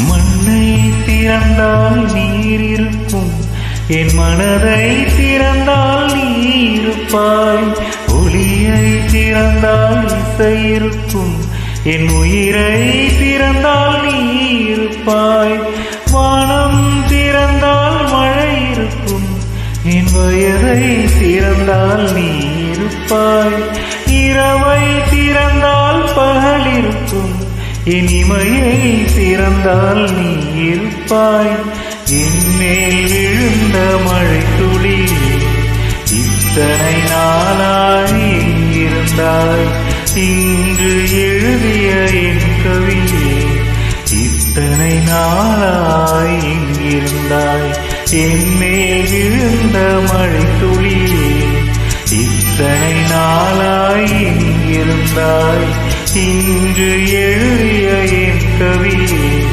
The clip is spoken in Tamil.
மண்ணை திறந்தால் நீர் இருக்கும், என் மனதை திறந்தால் நீ இருப்பாய். ஒளியை திறந்தால் இசை இருக்கும், என் உயிரை திறந்தால் நீ இருப்பாய். வானம் திறந்தால் மழை இருக்கும், என் வயதை திறந்தால் நீ இருப்பாய். இரவை திறந்தால் பகல் இருக்கும், என் இமையை திறந்தால் நீ இருப்பாய். என்மேல் விழுந்த மழை துளி, இத்தனை நாளாய் எங்கிருந்தாய்? இன்று எழுதிய என் கவியே, இத்தனை நாளாய் எங்கிருந்தாய்? என்மேல் விழுந்த மழை துளியே, இத்தனை நாளாய் எங்கிருந்தாய்? இன்று எழுதிய என் கவியே.